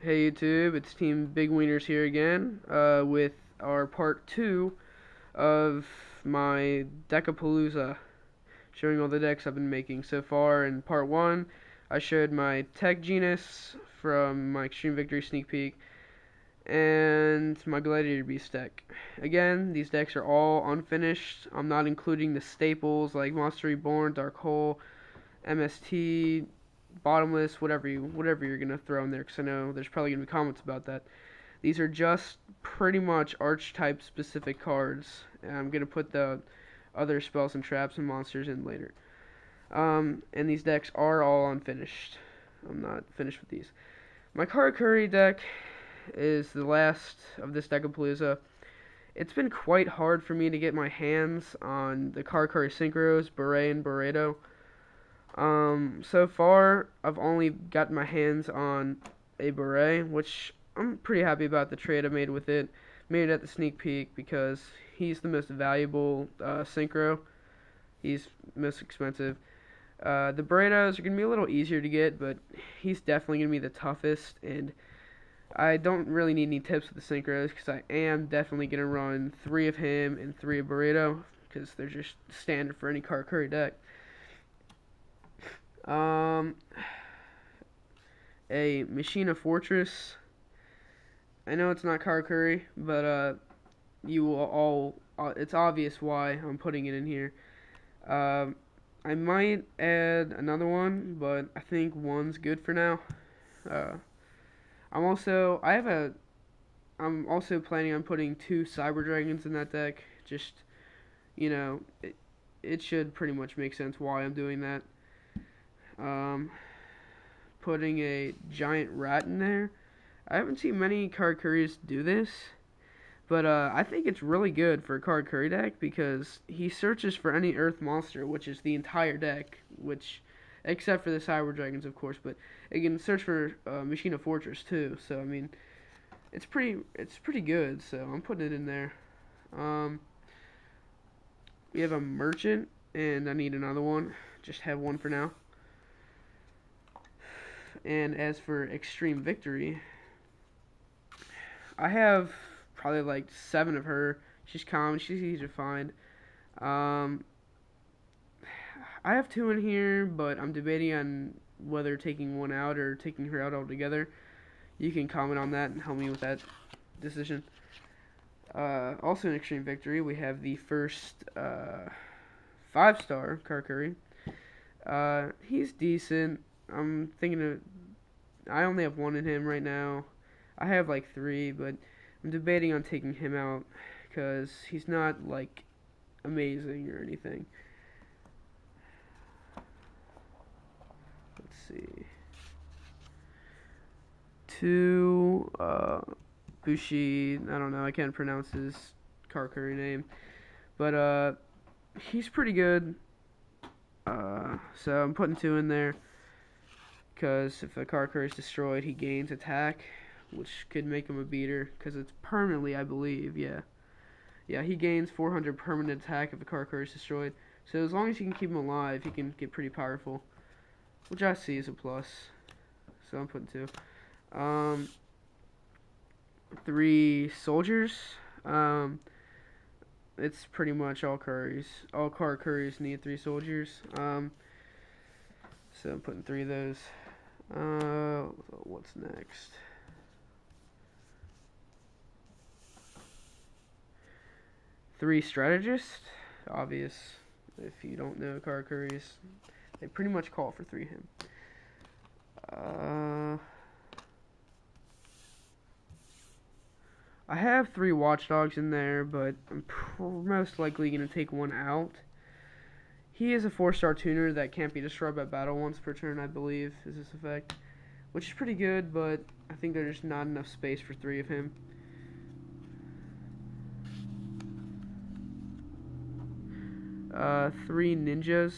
Hey YouTube, it's Team Big Wieners here again with our part 2 of my Deckapalooza, showing all the decks I've been making so far. In part 1, I showed my Tech Genus from my Extreme Victory sneak peek and my Gladiator Beast deck. Again, these decks are all unfinished. I'm not including the staples like Monster Reborn, Dark Hole, MST, bottomless, whatever you're gonna throw in there, because I know there's probably gonna be comments about that. These are just pretty much archetype specific cards, and I'm gonna put the other spells and traps and monsters in later. And these decks are all unfinished. I'm not finished with these. My Karakuri deck is the last of this Deckapalooza. It's been quite hard for me to get my hands on the Karakuri Synchros, Beret, and Barreto. So far, I've only gotten my hands on a beret, which I'm pretty happy about the trade I made with it. Made it at the sneak peek because he's the most valuable synchro. He's most expensive. The Barretos are going to be a little easier to get, but he's definitely going to be the toughest, and I don't really need any tips with the synchros because I am definitely going to run 3 of him and 3 of Barreto because they're just standard for any Karakuri deck. Um, a Machina Fortress. I know it's not Karakuri, but you will all. It's obvious why I'm putting it in here. I might add another one, but I think one's good for now. Uh, I'm also planning on putting 2 Cyber Dragons in that deck. Just it should pretty much make sense why I'm doing that. Um, Putting a giant rat in there. I haven't seen many Karakuris do this, but I think it's really good for a Karakuri deck because he searches for any Earth monster, which is the entire deck, which except for the Cyber Dragons, of course, but it can search for Machina Fortress too. So I mean, it's pretty good. So I'm putting it in there. Um, we have a merchant, and I need another one. Just have one for now. And as for Extreme Victory, I have probably like 7 of her. She's common, she's easy to find. Um, I have 2 in here, but I'm debating on whether taking one out or taking her out altogether. You can comment on that and help me with that decision. Also in Extreme Victory, we have the first 5-star Karakuri. He's decent. I'm thinking of. I only have 1 in him right now. I have like 3, but I'm debating on taking him out because he's not like amazing or anything. Let's see. 2 Bushi. I don't know. I can't pronounce his Karakuri name, but he's pretty good. So I'm putting 2 in there. Because if a Karakuri is destroyed, he gains attack, which could make him a beater, because it's permanently, I believe, yeah. Yeah, he gains 400 permanent attack if a Karakuri is destroyed. So as long as you can keep him alive, he can get pretty powerful, which I see as a plus. So I'm putting 2. 3 soldiers. It's pretty much all Karakuri's. All Karakuris need 3 soldiers. So I'm putting 3 of those. What's next? 3 strategists. Obvious. If you don't know Karakuris, they pretty much call for 3 him. I have 3 watchdogs in there, but I'm most likely going to take 1 out. He is a 4-star tuner that can't be destroyed by battle once per turn, I believe, is this effect. Which is pretty good, but I think there's not enough space for 3 of him. Three ninjas.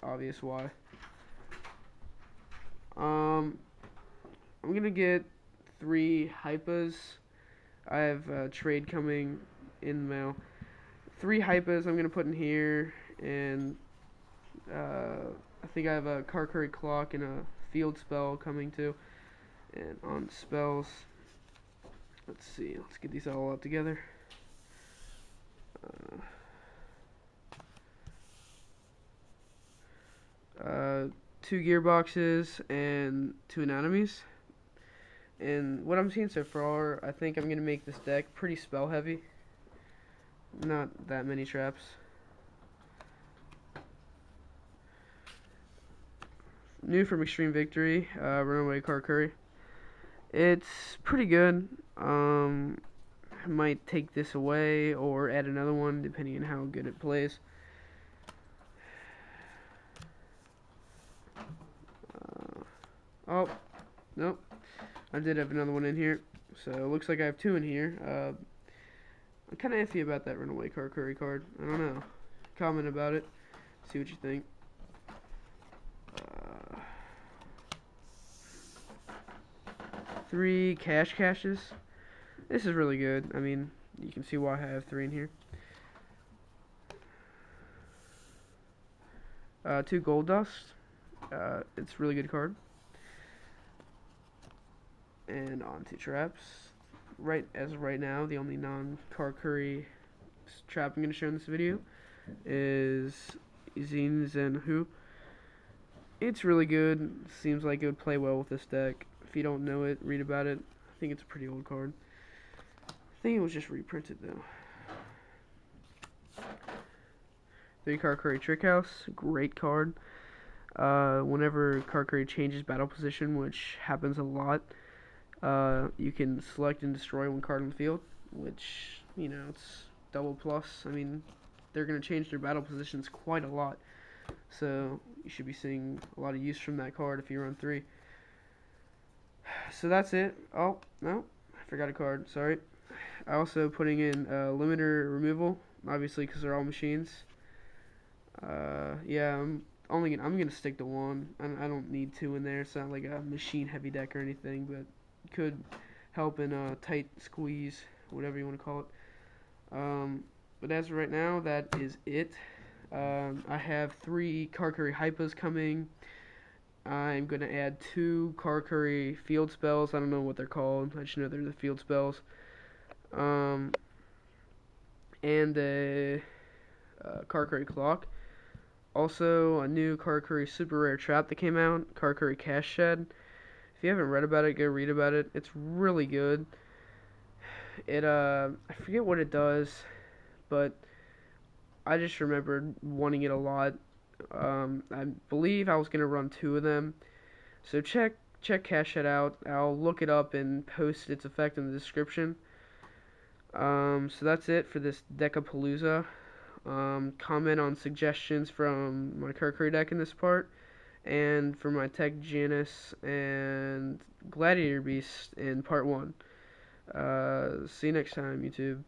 Obvious why. I'm gonna get 3 hypas. I have a trade coming in the mail. 3 hypas I'm going to put in here, and I think I have a Karkuri Clock and a Field Spell coming too. And on spells, let's see, let's get these all up together. Two gearboxes and two anatomies. And what I'm seeing so far, I think I'm going to make this deck pretty spell heavy. Not that many traps. New from Extreme Victory, Runaway Karkuri. It's pretty good. I might take this away or add another one depending on how good it plays. Oh, nope. I did have another one in here. So it looks like I have two in here. I'm kind of iffy about that Runaway Karkuri card. I don't know. Comment about it. See what you think. Three caches. This is really good. I mean, you can see why I have three in here. Two gold dust. It's a really good card. And on to traps. As of right now, the only non-Karkuri trap I'm going to show in this video is Yugioh. It's really good. Seems like it would play well with this deck. If you don't know it, read about it. I think it's a pretty old card. I think it was just reprinted though. 3 Karkuri Trick House, great card. Whenever Karkuri changes battle position, which happens a lot, you can select and destroy one card on the field, which, you know, it's double plus. I mean, they're going to change their battle positions quite a lot, so you should be seeing a lot of use from that card if you run 3. So that's it. Oh, no, I forgot a card, sorry. I also putting in limiter removal, obviously because they're all machines. Yeah, I'm gonna stick to 1. I don't need 2 in there. It's not like a machine heavy deck or anything, but could help in a tight squeeze, whatever you want to call it. But as of right now, that is it. I have 3 Karkuri Hypas coming. I'm going to add 2 Karkuri field spells. I don't know what they're called. I just know they're the field spells. And a Karkuri Clock. Also, a new Karkuri super rare trap that came out, Karkuri Cash Shed. If you haven't read about it, go read about it. It's really good. I forget what it does, but I just remembered wanting it a lot. I believe I was going to run 2 of them. So check Cash Shed out. I'll look it up and post its effect in the description. So that's it for this Deckapalooza. Comment on suggestions from my Karkuri deck in this part, and for my Tech Janus and Gladiator Beast in part 1. See you next time, YouTube.